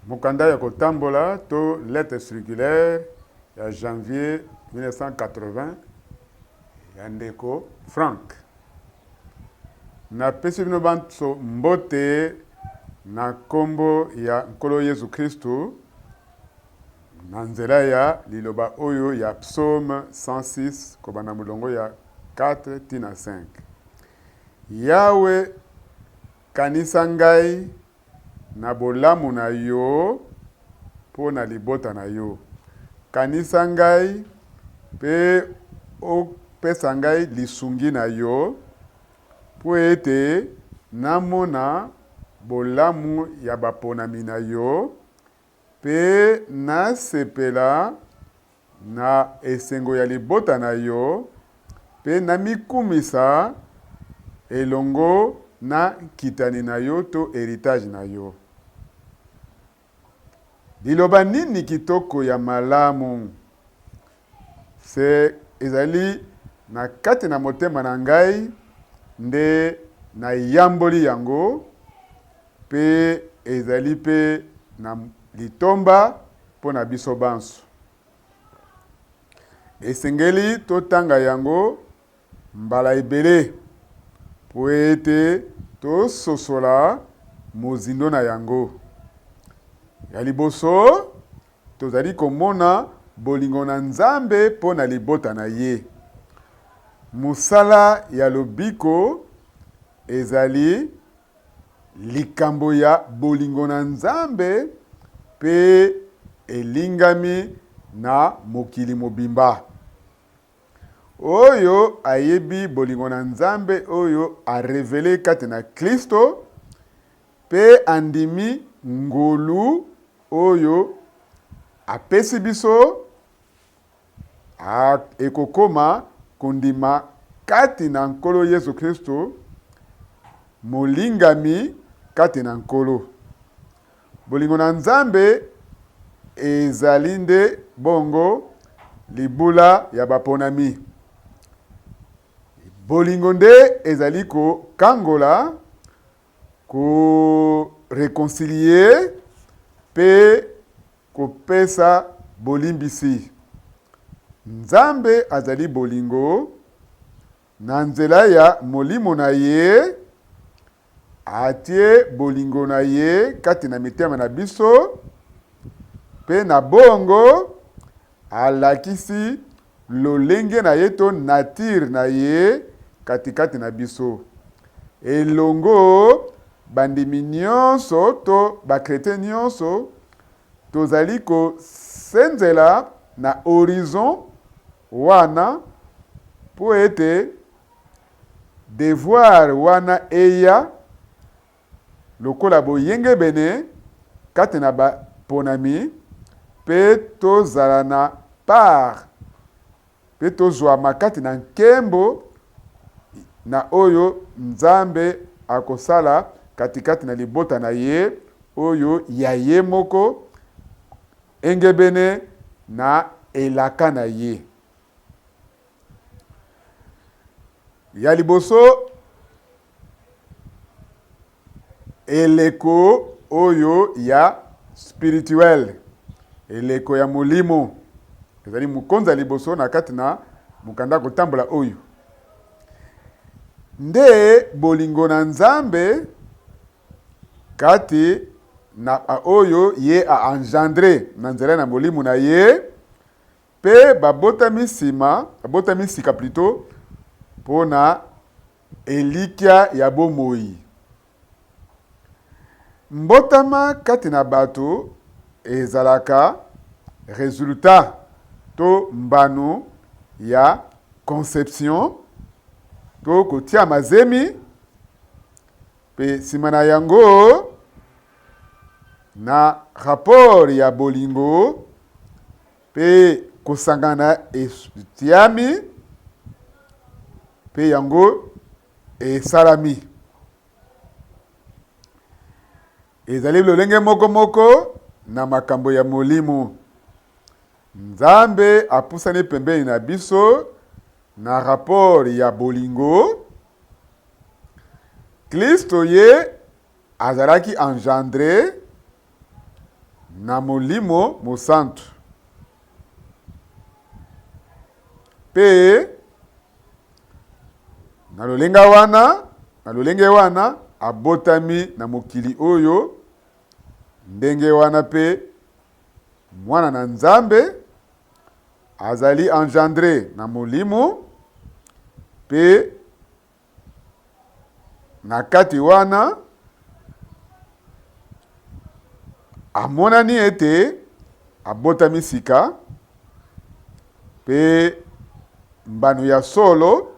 Mukanda ya kotambola to lettre circulaire ya janvier 1980 ya ndeko Frank. Na pesi bino banso mbote na kombo ya nkolo Yesu Kristu na nzela ya liloba oyo ya psaume 106 kobana mulongo ya 4 tina 5. Yawe kanisa ngai na bolamu na yo po na libota na yo. Kanisa ngai pe opesa ngai lisungi na yo po ete namona bolamu ya baponami na yo pe nasepela na esengo ya libota na yo pe namikumisa elongo na kitani na yo to héritage na yo. Liloba nini kitoko ya malamu se ezali na kati na motema na ngai nde na yamboli yango pe ezali pe na litomba po na biso banso. Esengeli totanga yango mbala ebele po ete tososola mozindo na yango. Ya liboso tozali komona bolingo na Nzambe po na libota na ye. Musala ya lobiko ezali likambo ya bolingo na Nzambe pe elingami na mokili mobimba. Oyo ayebi bolingo na Nzambe oyo a revele kati na Kristo pe andimi ngolu oyo apesi biso ekokoma kondima kati na nkolo Yesu Kristo molingami kati na nkolo. Bolingo na Nzambe ezali nde bongo libula ya baponami. Bolingo nde ezali ko kangola ko réconcilier pe kopesa bolimbisi. Nzambe azali bolingo na nzela ya molimo na ye atie bolingo na ye kati na mitema na biso pe na bongo alakisi lolenge na ye to nature na ye katikati na biso. Elongo bandimi nyonso to bakretien nyonso tozali kosenzela na horizon wana po ete devoir wana eya lokola boyenge bene kati na baponami pe tozala na part pe tozwa makati na nkembo na oyo Nzambe akosala katikati na libota na ye oyo ya ye moko engebene na elaka na ye. Ya liboso eleko oyo ya spirituel, eleko ya molimo ezali mukonza liboso na kati na mukanda kotambola oyo nde bolingo na Nzambe kati na oyo ye a engendre na nzela na molimo na ye pe babotami sika plutôt pona elikia ya bomoi. Mbotama kati na bato ezalaka resultat to mbano ya conception to kotia mazemi pe simana yango na rapport ya bolingo pe kosangana etiami pe yango esalami. Ezali lolenge moko moko na makambo ya molimo. Nzambe apusani pembeni na biso na rapport ya bolingo. Kristo ye azalaki engendré na molimo mosantu. Pe na lolenge wana abotami na mokili oyo, ndenge wana pe mwana na Nzambe azali engendré na molimo, pe na kati wana amonani ete abotami sika, pe mbano ya solo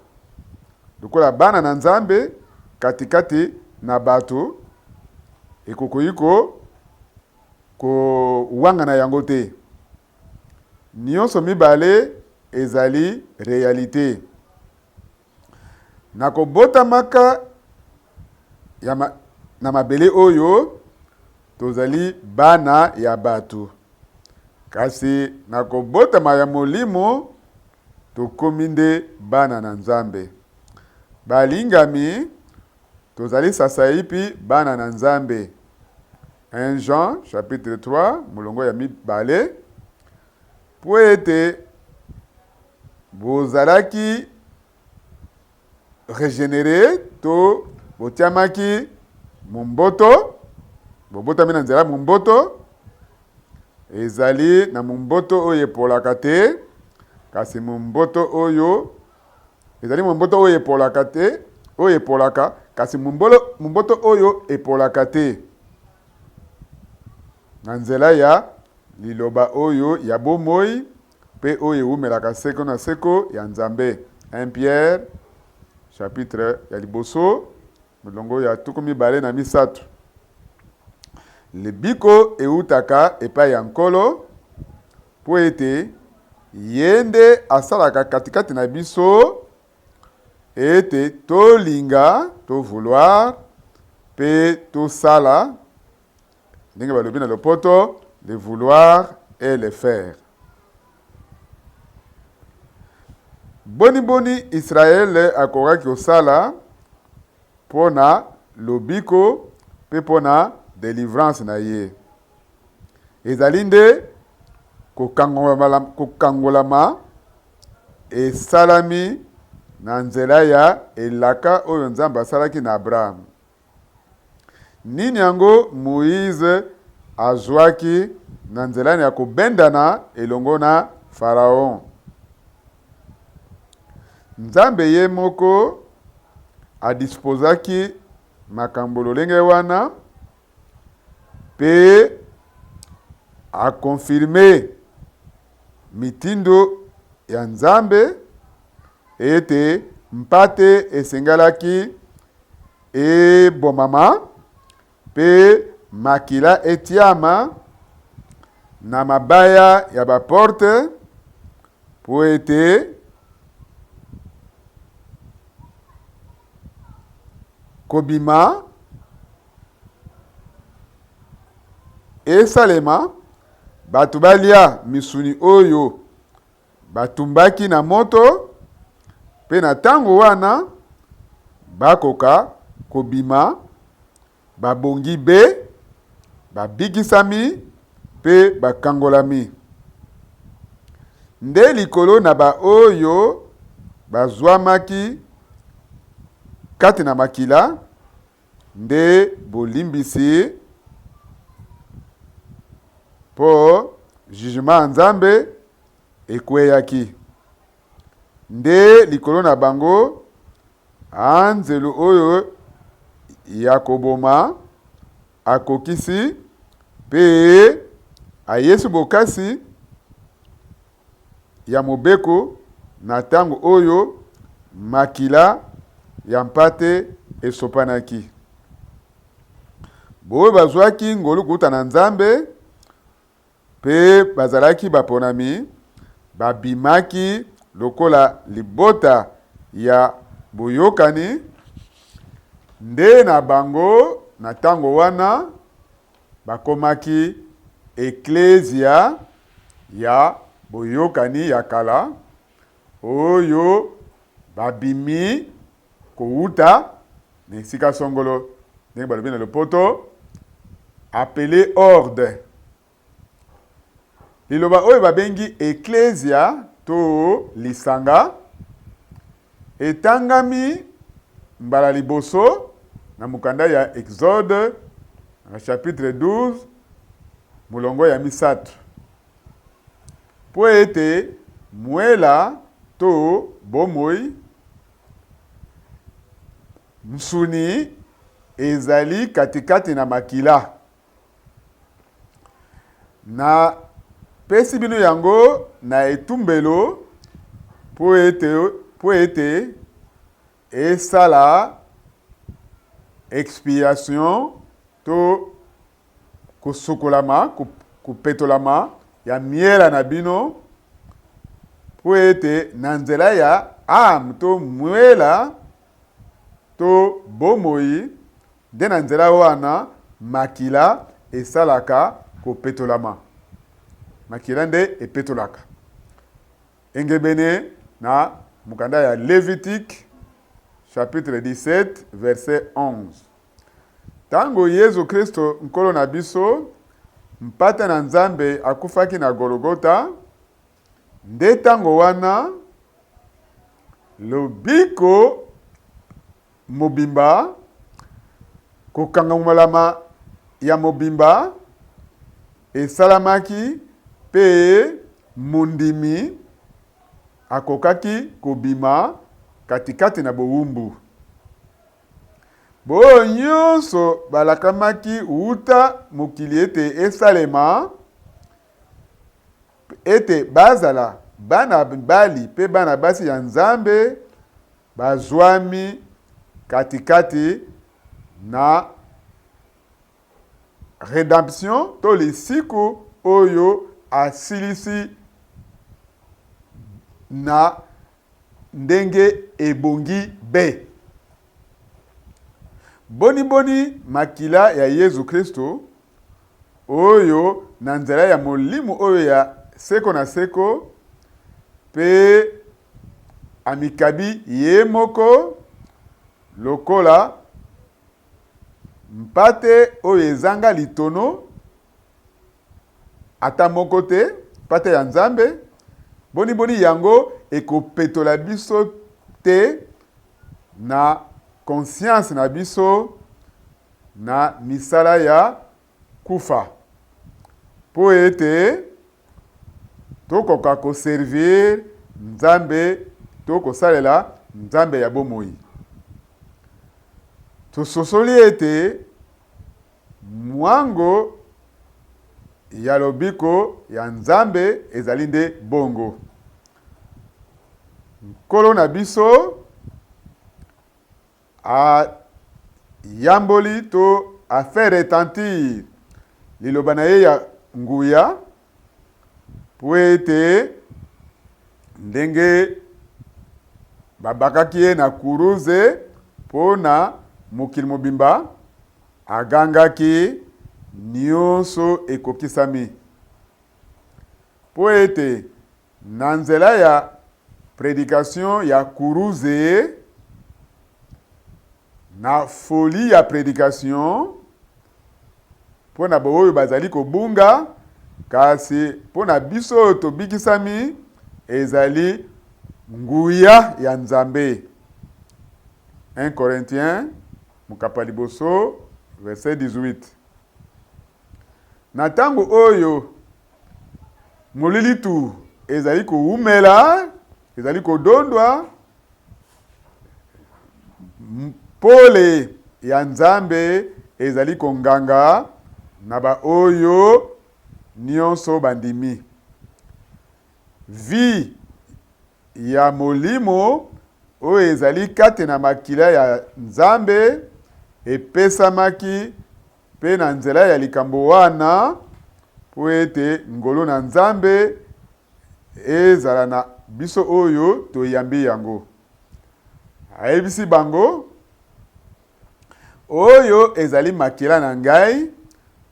lokola bana na Nzambe katikati na bato ekokoyiko ko wanga na yango te. Nyonso mibale ezali réalité. Na kobotamaka na mabele oyo tozali bana ya bato. Kasi na kobotama ya molimo tokomi nde bana na Nzambe. Balingami tozali sasa ipi bana na Nzambe. 1 Jean chapitre 3 mulongo ya mibale. Po ete bozalaki régénéré to botiamaki mumboto, bobotami na nzela mumboto, ezali na mumboto oyo epolaka te, kasi mumboto oyo ezali mumboto oyo epolaka te, oyo epolaka, kasi mumboto oyo epolaka te. Na nzela ya liloba oyo ya bomoi, pe oyo ewumelaka seko na seko ya Nzambe. 1 Pierre chapitre ya liboso mulongo ya tuku mibale na misato. Libiko eutaka epai ya Nkolo, po ete yende asalaka katikati na biso ete tolinga, to vouloir, pe to sala, ndenge balobi na lopoto, le vouloir et le faire. Boni Israël akokaki osala pona lobiko pe pona délivrance na ye. Ezali nde kokangolama esalami na nzela ya elaka oyo Nzambe asalaki na Abraham. Nini yango Moïse azwaki na nzela ya kobendana elongo na Pharaon. Nzambe ye moko adisposaki makambo lolenge wana, pe akonfirme mitindo ya Nzambe ete mpate esengalaki ebomama, pe makila etiama na mabaya ya baporte, po ete kobima esalema, bato balia misuni oyo batumbaki na moto, pe na tango wana bakoka kobima, babongi be, babikisami, pe bakangolami. Nde likolo na ba oyo bazwamaki kati na makila, nde bolimbisi po jugement Nzambe ekweyaki. Nde likolo na bango anzelu oyo ya koboma akokisi, pe ayesu bokasi ya mobeko na tango oyo makila ya mpate esopanaki. Boyo bazwaki ngolu kuta na Nzambe, pe bazalaki baponami, babimaki lokola libota ya boyokani, nde na bango na tango wana bakomaki eklesia ya boyokani ya kala, oyo babimi kouta na esika songolo, ndenge balobi na lopoto, appelé ordre. liloba oyo babengi ecclesia to lisanga etangami mbala liboso na mukanda ya Exode na chapitre 12 mulongo ya misato po ete mwela to bomoi msuni ezali katikati na makila na pesi bino yango na etumbelo po ete esala expiation to kusukulama kupetolama ya miela na bino po ete na nzela ya to mwela to bomoi nde na nzela wana makila esalaka kopetolama. Makila nde epetolaka. Engebene na mukanda ya Lévitique chapitre 17 verset 11. Tango Yesu Kristo nkolo na biso mpata na Nzambe akufaki na Golgota, nde tango wana lobiko mobimba kokangamalama ya mobimba esalamaki pe mundimi akokaki kobima katikati na bowumbu. Bo nyonso balakamaki uta mokili ete esalema ete bazala bana bali pe bana basi ya Nzambe bazwami katikati na redemption to lisiku oyo asilisi na ndenge ebongi be. Boni makila ya Yesu Kristo oyo na nzela ya molimu oyo ya seko na seko pe amikabi ye moko lokola mpate oyo ezanga litono ata moko te mpate ya Nzambe. Boni yango ekopetola biso te na conscience na biso na misala ya kufa po ete tokoka koservir Nzambe to kosalela Nzambe ya bomoi. Tososoli ete mwango ya lobiko ya Nzambe ezali nde bongo. Nkolo na biso a yamboli to a fait retentir liloba na ye ya nguya po ete ndenge babakaki ye na kuruze po na mokili mobimba agangaki nyonso ekokisami po ete na nzela ya prédication ya kuruze na folie ya prédication po na boyo bazali kobunga kasi po na biso tobikisami ezali nguya ya Nzambe. 1 Corinthiens mukapa liboso verset 18. Na tango oyo molilitu ezali koumela ezali kodondwa pole ya Nzambe ezali konganga na ba oyo nyonso bandimi. Vi ya molimo oyo ezali kate na makila ya Nzambe epesamaki pe na nzela ya likambo wana po ete ngolo na Nzambe ezala na biso oyo toyambi yango. Ayebisi bango oyo ezali makila na ngai,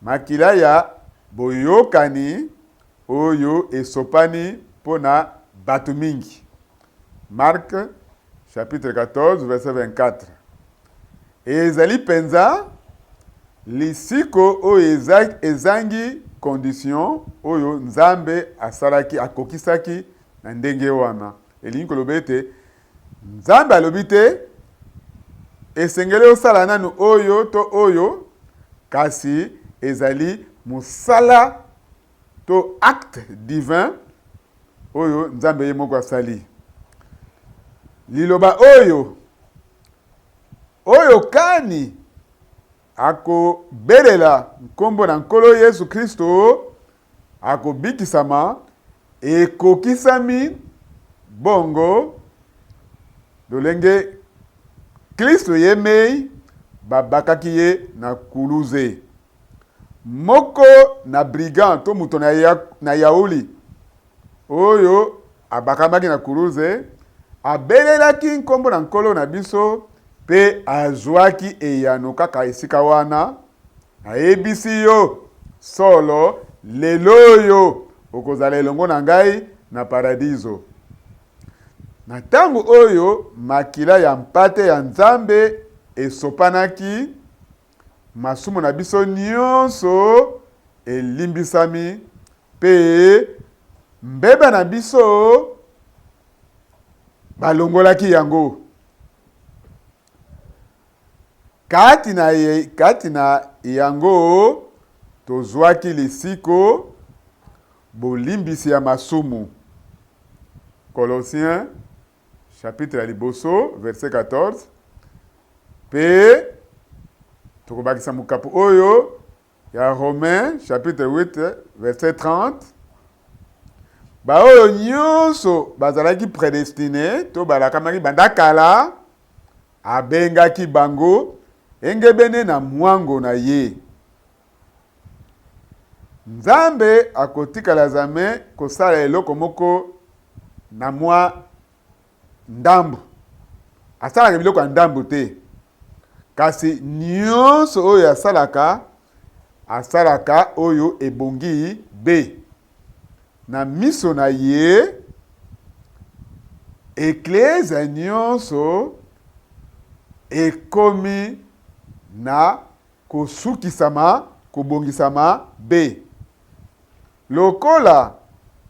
makila ya boyokani oyo esopani pona batu mingi. Marc chapitre 14 verset 24. Ezali penza lisiko oyo ezangi condition oyo nzambe asalaki akokisaki na ndenge wana. Elingi koloba ete nzambe alobi te esengeli osala nanu oyo to oyo, kasi ezali musala to acte divin oyo nzambe ye moko asali. Liloba oyo kani akobelela nkombo na nkolo Yesu Kristo akobikisama ekokisami bongo lolenge Kristo yemei babakaki ye na kuluze. Moko na brigand to muto na yauli oyo abakamaki na kuluze abelelaki nkombo na nkolo na biso pe azwaki eyano kaka esika wana, ayebisi yo solo lelo oyo okozala elongo na ngai na paradiso. Na tango oyo makila ya mpate ya nzambe esopanaki, masumu na biso nyonso elimbisami pe mbeba na biso balongolaki yango. Kati na yango tozwaki lisiko bolimbisi ya masumu. Colossiens chapitre ya liboso verset 14. Pe tokobakisa mukapu oyo ya Romains chapitre 8 verset 30. Ba oyo nyonso bazalaki prédestiné to balakamaki bandakala abengaki bango engebene na mwango na ye. Nzambe akotikala zame kosala eloko moko na mwa ndambu. Asalaka biloko ya ndambu te. Kasi nyonso oyo asalaka oyo ebongi be. Na miso na ye, eklezia nyonso ekomi na kosukisama, kobongisama be. Lokola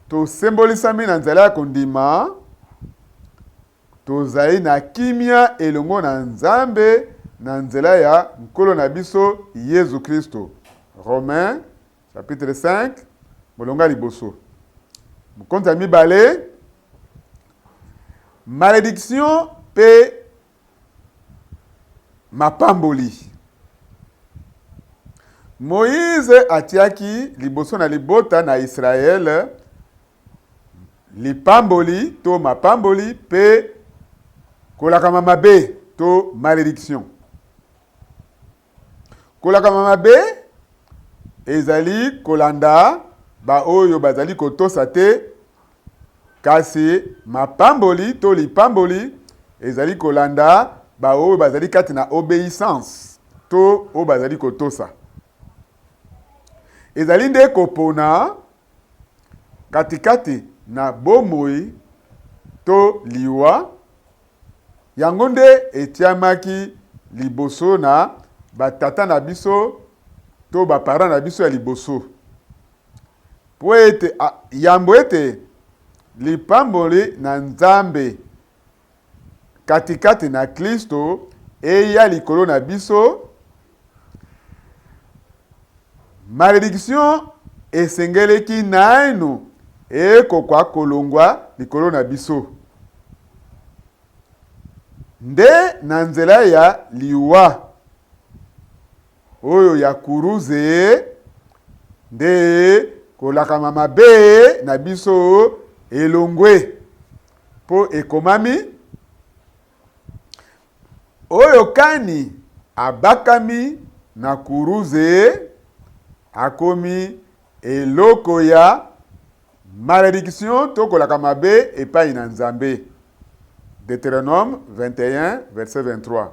tosembolisami na nzela ya kondima, tozali na kimia elongo na nzambe na nzela ya nkolo na biso Yesu Kristo. Romains chapitre 5 molonga liboso. Mukonza mibale, malédiction pe mapamboli. Moïse atiaki liboso na libota na Israël lipamboli to mapamboli pe kolakama mabe to malédiction. Kolakama mabe ezali kolanda ba oyo bazali kotosa te, kasi mapamboli to lipamboli ezali kolanda ba oyo bazali kati na obéissance to oyo bazali kotosa. Ezali nde kopona katikati na bomoi to liwa, yango nde etiamaki liboso na batata na biso to bapara na biso ya liboso. Po ete yambo ete lipamboli na nzambe katikati na Kristo eya likolo na biso, malédiction esengeleki naino ekokwa kolongwa likolo na biso. Nde na nzela ya liwa oyo ya kuruze nde kolakama mabe na biso elongwe po ekomami oyo kani abakami na kuruze akomi eloko ya malédiction to kolaka mabe epai na nzambe. Deutéronome 21 verset 23.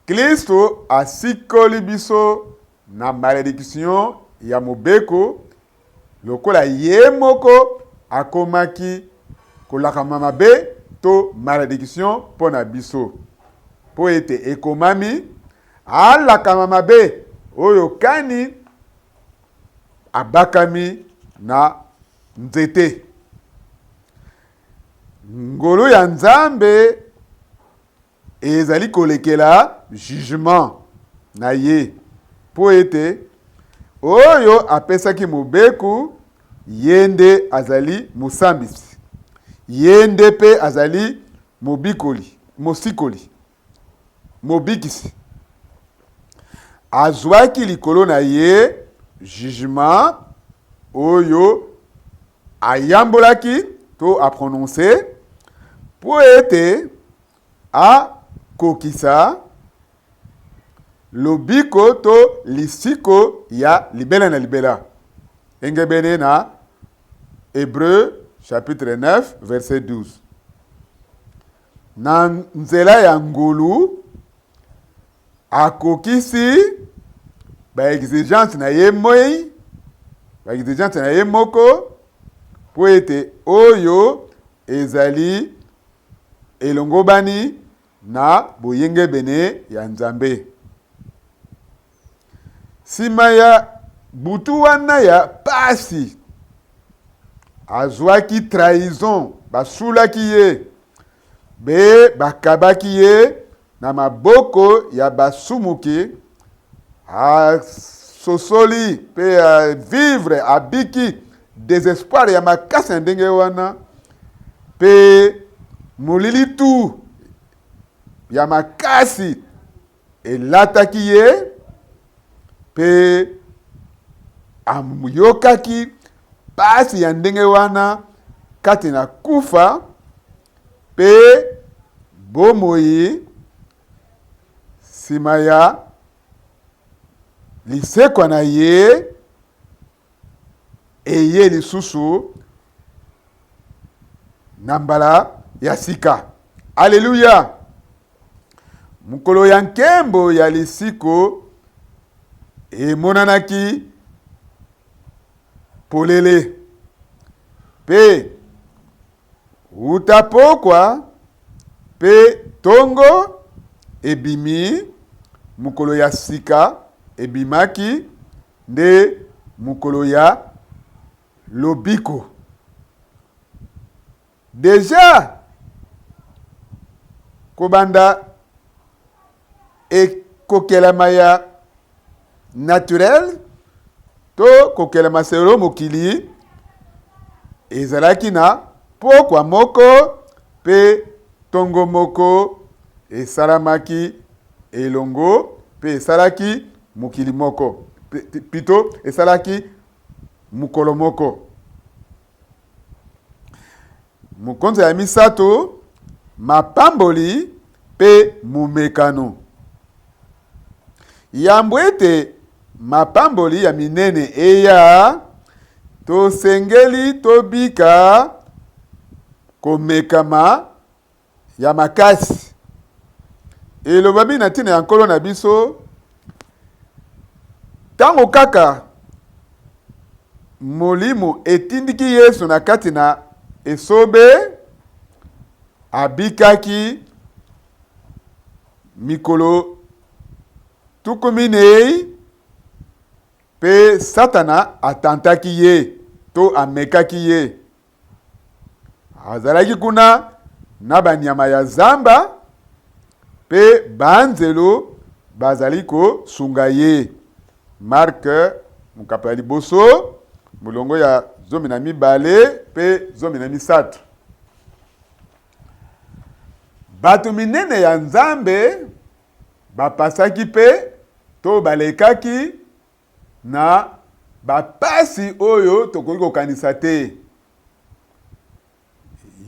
Kristo asikoli biso na malédiction ya mobeko lokola ye moko akomaki kolaka mabe to malédiction pona biso. Po ete ekomami alaka mabe oyo kani abakami na nzete. Ngolu ya Nzambe ezali kolekela jugement na ye po ete oyo apesaki mobeku yende azali musambisi, yende pe azali mosikoli, mobikisi. Azwaki likolo na ye jugement oyo ayambolaki to a prononcé po ete a kokisa lobiko to lisiko ya libela na libela. Engebene na Hébreu chapitre 9 verset 12. Na nzela ya ngolu akokisi ba exigence na ye moi, ba exigence na ye moko po ete oyo ezali elongobani na boyenge bene ya Nzambe. Sima ya butu wana ya pasi azwaki trahison, basulaki ye be bakabaki ye na maboko ya basumuki, sosoli pe vivre abiki désespoir ya makasi ndenge wana, pe molili tu ya makasi elataki ye, pe amuyokaki pasi ya ndenge wana kati na kufa, pe bomoi sima ya lisekwa na ye eye lisusu na mbala ya sika. Alleluya! Mukolo ya nkembo ya lisiko emonanaki polele, pe utapokwa pe tongo ebimi. Mukolo ya sika ebimaki nde mukolo ya lobiko. Deja kobanda ekokelama ya naturel to kokelama sero mokili ezalaki na pokwa moko pe tongo moko esalamaki elongo pe esalaki mokili moko, pito esalaki mukolo moko. Mukonzo ya misato mapamboli pe mumekano. Yambwete mapamboli ya minene eya to sengeli to bika komekama ya makasi. Elobabi na tina ya nkolo na biso tango kaka molimo etindiki Yesu na kati na esobe, abikaki mikolo tukuminei, pe Satana atantaki ye to amekaki ye. Azalaki kuna na banyama ya zamba, pe banzelo bazaliko sunga ye. Mark mukapali boso mulongo ya 12 pe 13. Batu minene ya Nzambe bapasaki pe to balekaki na bapasi oyo tokoki kokanisa te.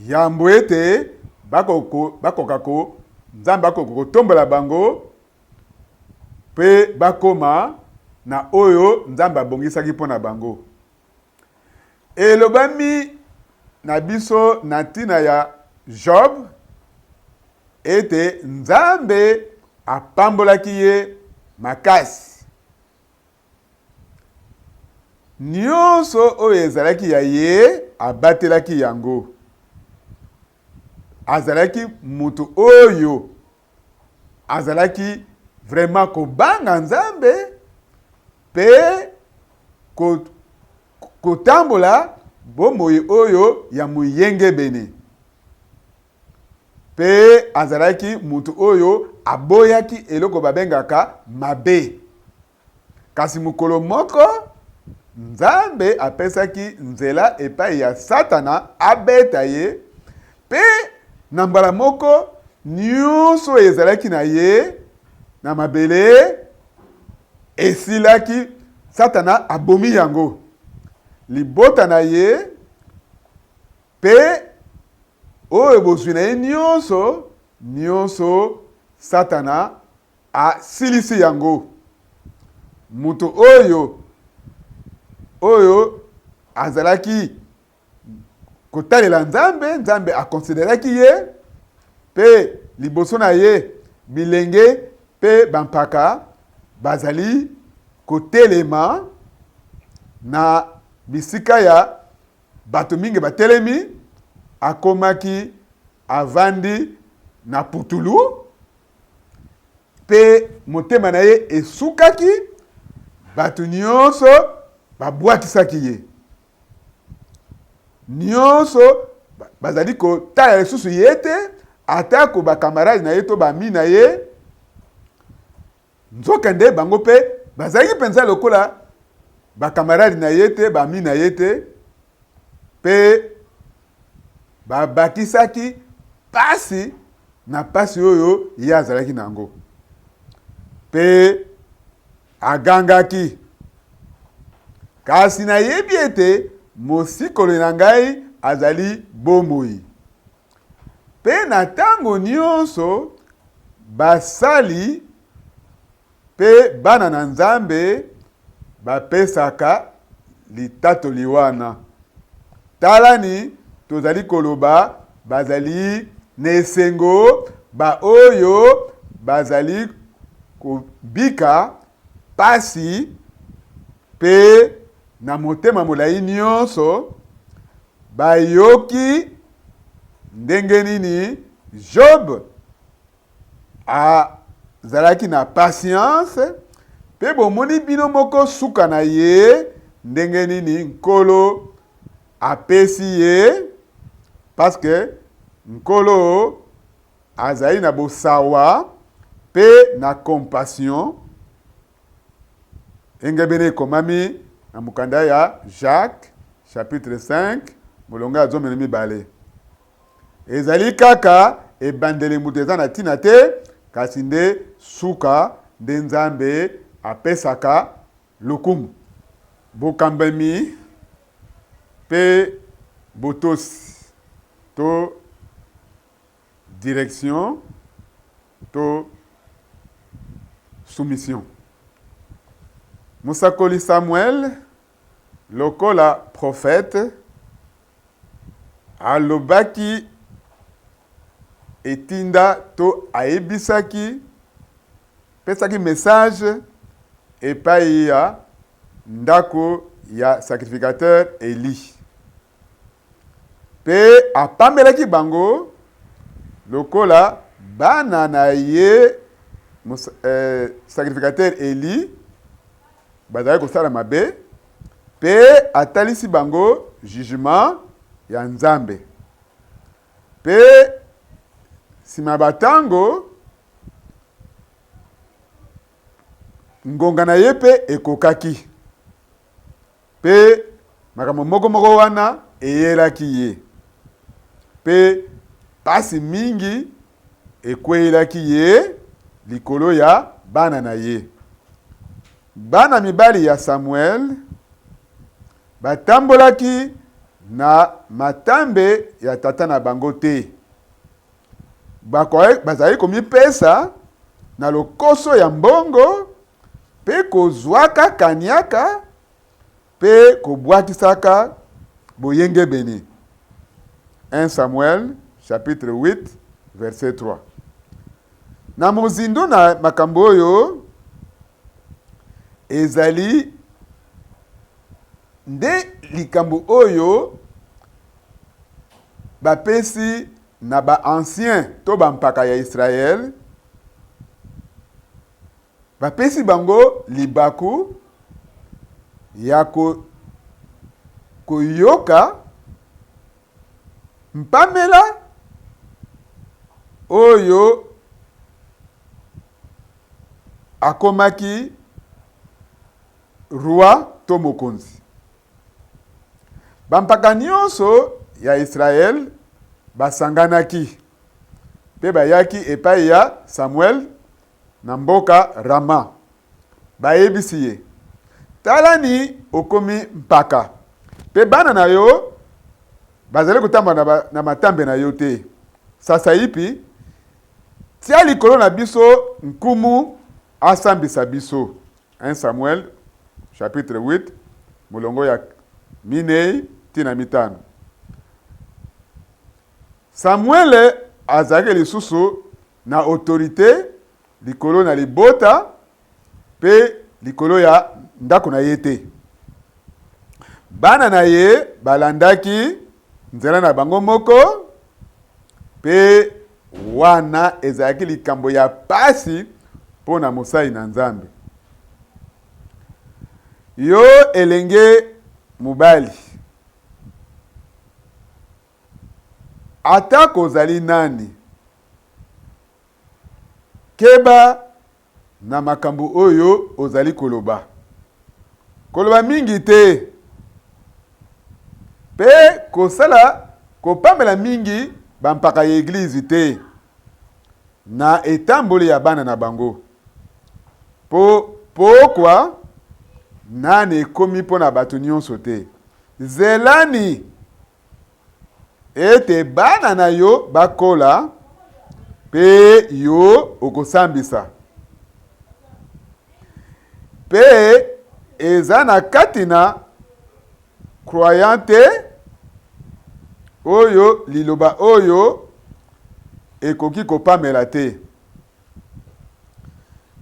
Yambo ete bakokako Nzambe bakokotombola bango pe bakoma na oyo Nzambe abongisaki mpona bango. Elobami na biso na tina ya Job ete Nzambe apambolaki ye makasi. Nyonso oyo ezalaki ya ye abatelaki yango. Azalaki mutu oyo azalaki vraiment kobanga Nzambe pe kotambola bomoi oyo ya muyenge bene. Pe azalaki mutu oyo aboyaki eloko babengaka mabe. Kasi mukolo moko Nzambe apesaki nzela epai ya Satana abeta ye. Pe na mbala moko nyonso ezalaki na ye na mabele esilaki, Satana abomi yango. Libota na ye pe oyo bozwi na ye nyonso Satana asilisi yango. Mutu oyo azalaki kotalela Nzambe, Nzambe akonsideraki ye, pe liboso na ye bilenge pe bampaka bazali kotelema na bisika ya bato mingi batelemi, akomaki avandi na putulu, pe motema na ye esukaki, bato nyonso babwakisaki ye. Nyonso bazali kotala lisusu ye te, atako bakamarade na ye to bami na ye. Nzokande bango pe bazali penza lokola bakamarade na ye te, bami na ye te, pe babakisaki pasi na pasi oyo ye azalaki nango. Pe agangaki, kasi na yebi ete mosikolo na ngai azali bomoi. Pe na tango nyonso basali pe bana na Nzambe bapesaka litatoli wana. Talani tozali koloba bazali nesengo ba oyo bazali kubika pasi pe na motema molai nyonso bayoki ndenge nini Job azalaki na patience, pe bomoni bino moko suka na ye ndenge nini Nkolo apesi ye, parce que Nkolo azali na bosawa pe na compassion. Engebene komami na mukanda ya Jacques chapitre 5 molonga azomene mibale. Ezali kaka ebandeli mutu eza na tina te, kasi nde suka nde Nzambe apesaka lokumu. Bokambami pe botosi to direction to soumission. Musakoli Samuel lokola prophète alobaki etinda to aebisaki, pesaki message epai ya ndako ya sacrificateur Eli. Pe apambelaki bango lokola bana na ye sacrificateur Eli bazali kosala mabe, pe atalisi bango jugement ya Nzambe. Pe sima batango ngonga na ye pe ekokaki, pe makambo moko wana eyelaki ye, pe pasi mingi ekweyelaki ye likolo ya bana na ye. Bana mibali ya Samuel batambolaki na matambe ya tata na bango te. Bazali komipesa na lokoso ya mbongo, pe kozwaka kaniaka, pe kobwakisaka boyenge beni. 1 Samuel chapitre 8 verset 3. Na mozindo na makambo oyo ezali nde likambo oyo bapesi na ba ancien to bampaka ya Israël, bapesi bango libaku ya koyoka mpamela oyo akomaki roi to mokonzi. Bampaka nyonso ya Israel basanganaki pe bayaki epai ya Samuel na mboka Rama. Bayebisi ye, talani okomi mpaka pe bana na yo bazali kotamba na matambe na yo te. Sasa ipi tia likolo na biso nkumu asambisa biso. 1 Samuel chapitre 8 mulongo ya minei tina mitano. Samuel azalaki lisusu na autorité likolo na libota pe likolo ya ndako na ye te. Bana na ye balandaki nzela na bango moko pe wana ezalaki likambo ya pasi mpona mosali na Nzambe. Yo elenge mobali, ata kozali nani, keba na makambo oyo ozali koloba. Koloba mingi te. Pe kosala kopamela mingi bampaka ya eglize te. Na etamboli ya bana na bango. Pokwa nani ekomi mpona bato nyonso te. Zelani ete bana na yo bakola pe yo okosambisa. Pe eza na kati na croyante oyo liloba oyo ekoki kopamela te.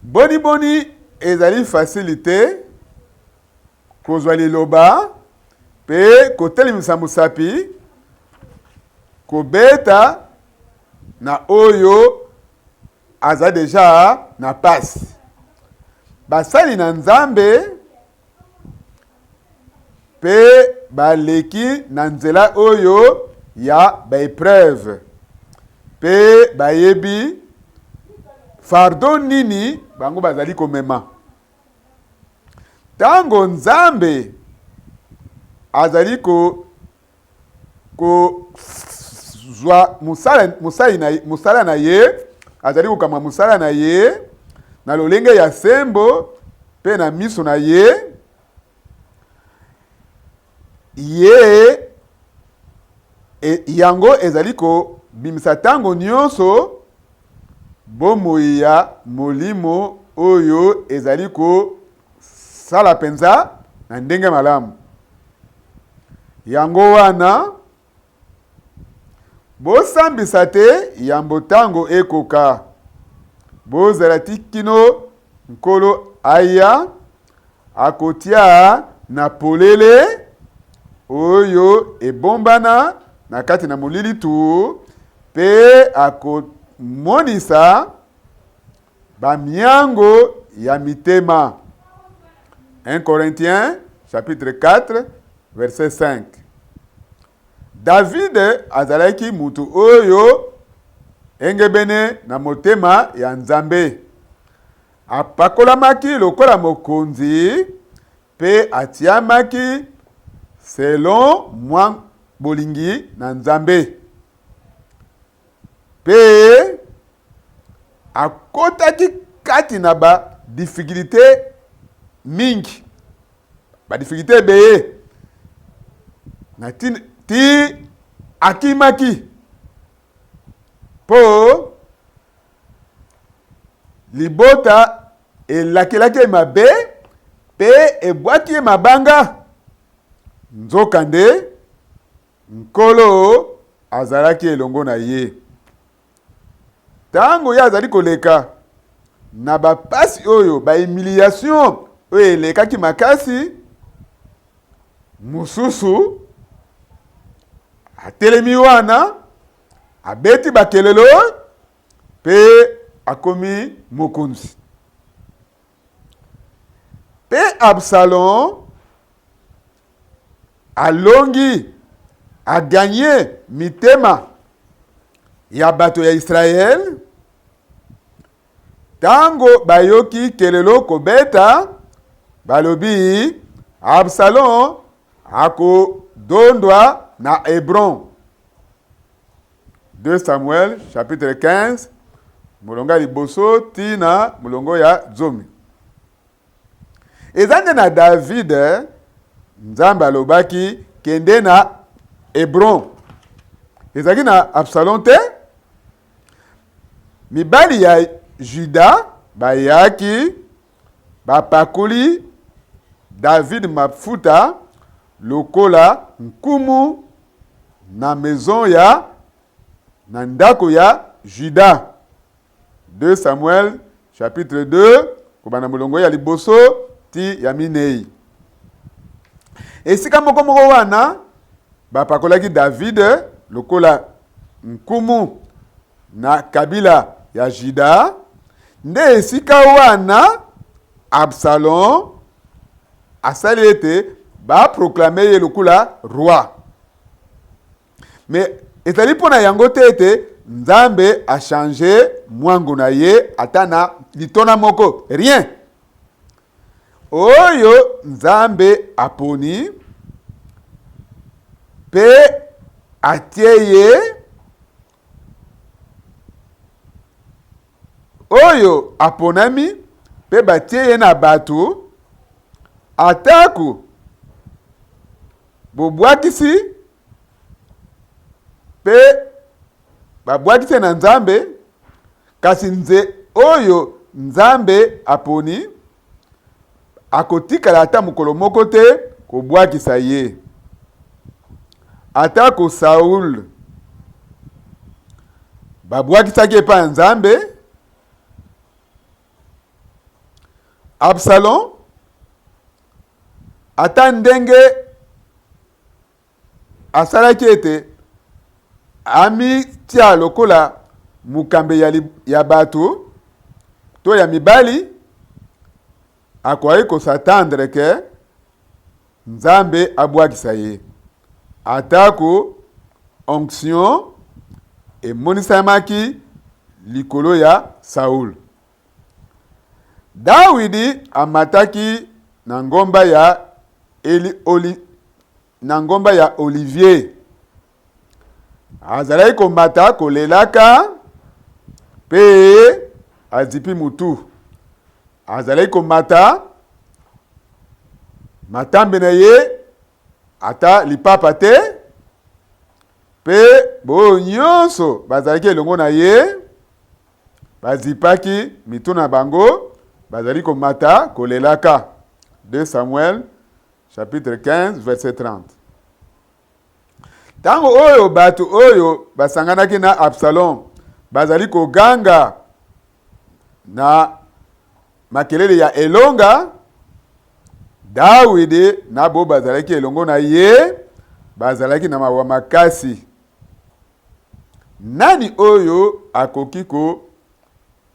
Boni ezali facilité kozwa liloba pe kotelemisa mosapi kobeta na oyo aza deja na pasi. Basali na Nzambe pe baleki na nzela oyo ya baepreuve pe bayebi fardo nini bango bazali komema. Tango Nzambe azali zwa musala na ye, azali kokama musala na ye na lolenge ya sembo pe na miso na ye, yango ezali ko bimisa tango nyonso bomoi ya molimo oyo ezali ko sala penza na ndenge malamu. Yango wana bosambisa te yambo tango ekoka. Bozala tikino nkolo aya akotia na polele oyo ebombana na kati na molili tu pe akomonisa bamiango ya mitema. 1 Corinthiens chapitre 4 verset 5. David azalaki mutu oyo engebene na motema ya Nzambe. Apakolamaki lokola mokonzi pe atiamaki selon mwa bolingi na Nzambe. Pe akotaki kati na ba difficulté mingi. Ba difficulté beye. Na ti akimaki. Po libota elakelaki mabe pe ebwaki mabanga. Nzokande nkolo azalaki elongo na ye. Tango ya azali koleka na bapasi oyo ba humiliation oyo elekaki makasi, mususu atelemi wana abeti bakelelo pe akomi mokonzi. Pe Absalom alongi aganye mitema ya bato ya Israel. Tango bayoki kelelo kobeta, balobi Absalom ako dondwa na Hebron. 2 Samuel chapitre 15 mulonga liboso tina mulongo ya zomi. Ezande na David nzambe alobaki kende na Hebron. Ezaki na Absalom te. Mibali ya Juda bayaki bapakuli David mafuta lokola nkumu na maison ya na ndako ya Juda. 2 Samuel chapitre 2 kobana mulongo ya liboso ti ya minei. Esika moko moko wana bapakolaki David lokola nkumu na kabila ya Juda. Nde esika wana Absalom asali ete baproclame ye lokola roi. Mais ezali mpona yango te ete Nzambe a changé mwangu na ye atana litona moko. Rien. Oyo Nzambe aponi pe atie ye. Oyo aponami pe batie ye na bato atako bobwakisi pe babwakisi na Nzambe, kasi nze oyo Nzambe aponi akotikala ata mukolo moko te kobwakisa ye. Atako Saul babwakisaki epa ya Nzambe. Absalom ata ndenge asalaki ete ami tia lokola mukambe ya bato to ya mibali, akwai kosatandre ke Nzambe abwakisa ye. Atako onction emonisamaki likolo ya Saul. Dawidi amataki na ngomba ya Olivier. Azalaki komata kolelaka pe azipi mutu. Azalaki komata matambe na ye ata lipapa te. Pe bo nyonso bazalaki elongo na ye bazipaki mitu na bango. Bazali komata kolelaka. 2 Samuel chapitre 15 verset 30. Tango oyo bato oyo basanganaki na Absalom bazali koganga na makelele ya elonga, Dawidi na bo bazalaki elongo na ye bazalaki na mawa makasi. Nani oyo akoki ko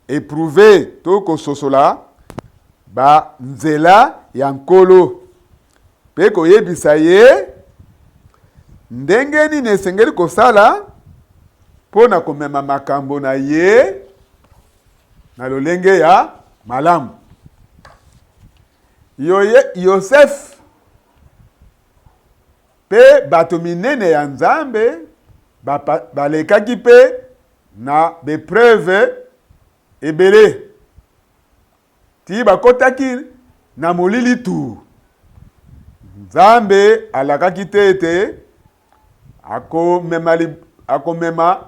éprouver to ko sosola ba nzela ya nkolo pe koyebisa ye ndenge nini esengeli kosala mpona komema makambo na ye na lolenge ya malamu. Yosef pe bato minene ya Nzambe balekaki pe na bepreuve ebele ti bakotaki na molili tu. Nzambe alakaki te ete akomema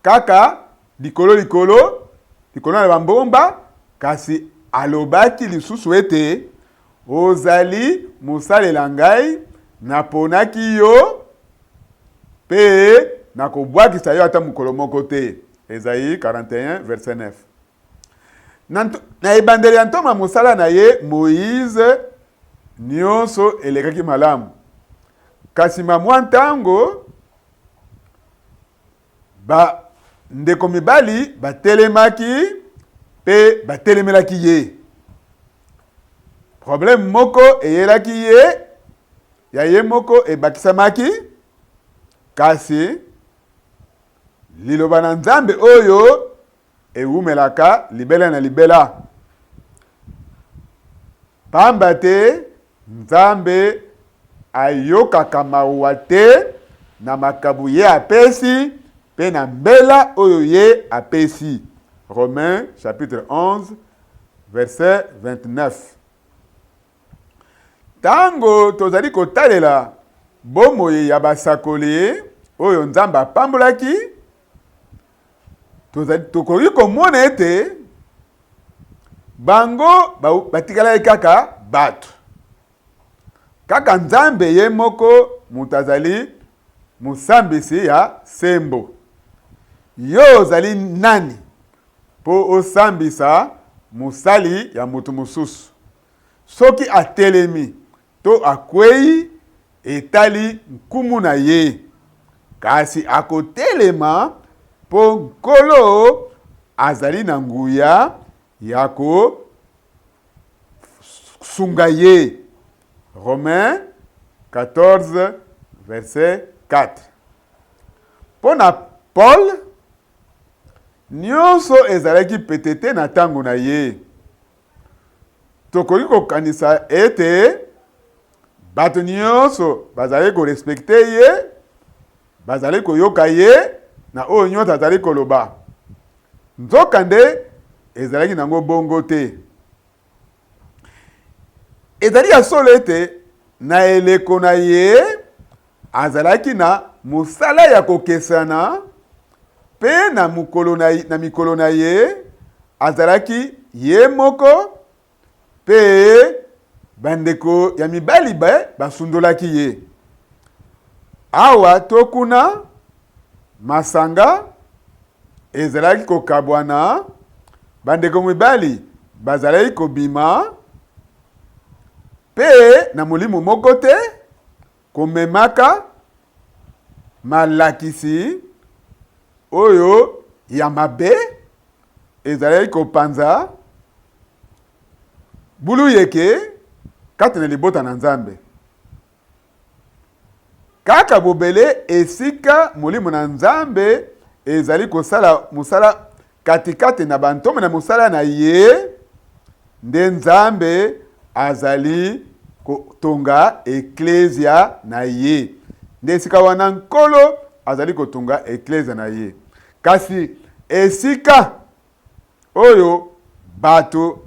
kaka likolo na bambomba, kasi alobaki lisusu ete ozali mosalela ngai, naponaki yo pe nakobwakisa yo ata mokolo moko te. Esaïe 41 verset 9. Na ebandeli ya ntoma mosala na ye Moïse nyonso elekaki malamu. Kasi mwa ntango ndeko mibali batelemaki pe batelemelaki ye. Problème moko eyelaki ye ya ye moko ebakisamaki, kasi liloba na Nzambe oyo ewumelaka libela na libela. Pamba te Nzambe ayokaka mawa te na makabu ye apesi pe na mbela oyo ye apesi. Romains chapitre 11 verset 29. Tango tozali kotalela bomoi ya basakoli oyo Nzambe apambolaki, tokoki komona ete bango batikalaki kaka bato. Kaka Nzambe ye moko mutazali musambisi ya sembo. Yo ozali nani po osambisa musali ya mutu mususu? Soki atelemi to akwei etali nkumu na ye. Kasi akotelema po nkolo azali na nguya yako sunga ye. Romains 14 verset 4. Pona Paul, nyonso ezalaki petete na tango na ye. Tokoki kokanisa ete bato nyonso bazali ko respecte ye, bazali koyoka ye na oyo nyonso azali koloba. Nzokande ezalaki nango bongo te. Ezali ya solo ete na eleko na ye azalaki na musala ya kokesana, pe na mikolo na ye azalaki ye moko, pe bandeko ya mibali basundolaki ye. Awa tokuna masanga ezalaki kokabwana, bandeko mibali bazalaki kobima, pe na molimo moko te komemaka malakisi oyo ya mabe ezalaki kopanza bulu yeke kati na libota na Nzambe. Kaka bobele esika molimo na Nzambe ezali kosala musala katikati na bantome na musala na ye, nde Nzambe azali kotonga eklesia na ye. Nde esika wana nkolo azali kotonga eklesia na ye. Kasi esika oyo bato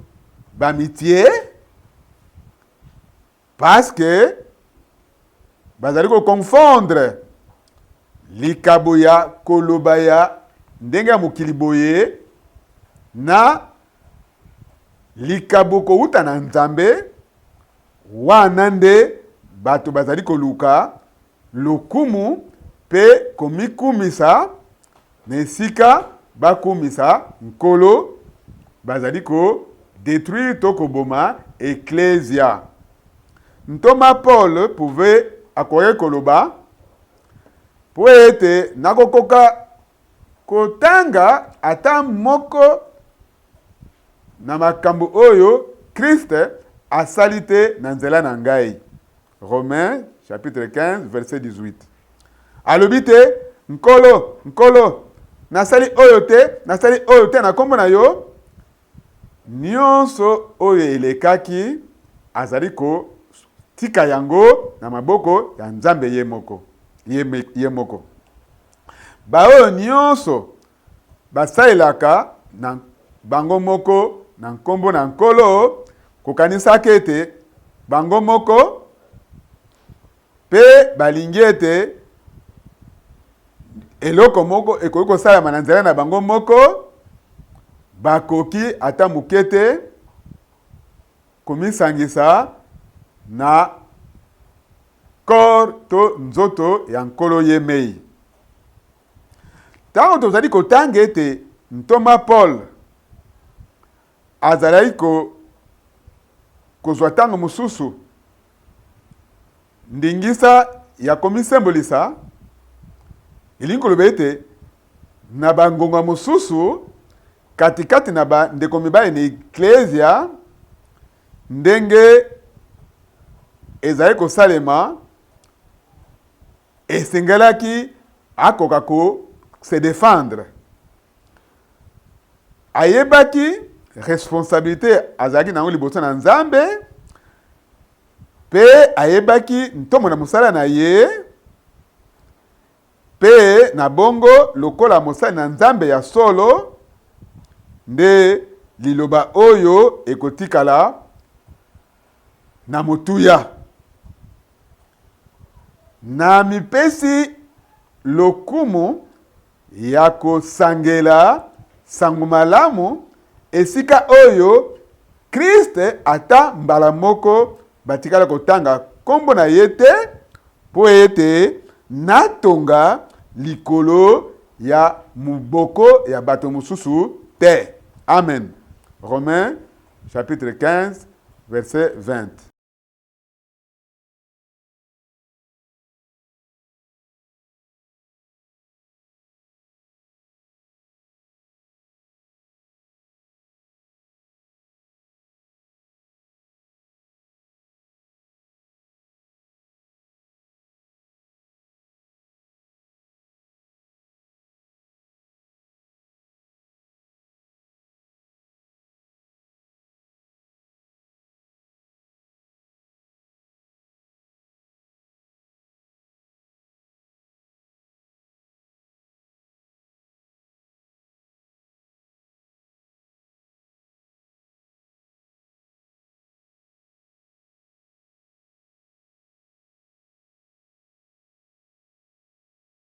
bamitie, parce que bazali ko confondre likabo ya koloba ya ndenge ya mokili boye na likabo kouta na Nzambe, wana nde bato bazali koluka lokumu pe komikumisa na esika bakumisa nkolo, bazali ko détruire to koboma ecclesia. Ntoma Paul pouvait akoye koloba po ete nakokoka kotanga ata moko na makambo oyo Christ asalite na nzela na ngai. Romains chapitre 15 verset 18. Alobi te nkolo nasali oyo te na kombo na yo. Nyonso oyo elekaki azali ko tika yango na maboko ya Nzambe ye moko. Ba oyo nyonso basalelaka na bango moko na nkombo na nkolo, kokanisa ete bango moko pe balingi ete eloko moko ekoki kosalama na nzela na bango moko, bakoki ata mukete komisangisa na kor to nzoto ya nkolo yemei. Tango tozali kotanga ete ntoma Paul azalaki kozwa tango mosusu ndingisa ya komisembolisa, elingi koloba ete na bangonga mosusu katikati na bandeko mibali na eklesia ndenge ezali kosalema esengelaki akoka ko se défendre. Ayebaki responsabilité azalaki nango liboso na Nzambe, pe ayebaki ntomo na mosala na ye, pe na bongo lokola mosala na Nzambe ya solo nde liloba oyo ekotikala na motuya. Na mipesi lokumu ya kosangela sango malamu esika oyo Kriste ata mbala moko batikala kotanga kombo na ye te po ete natonga likolo ya muboko ya bato mosusu te. Amen. Romains chapitre 15 verset 20.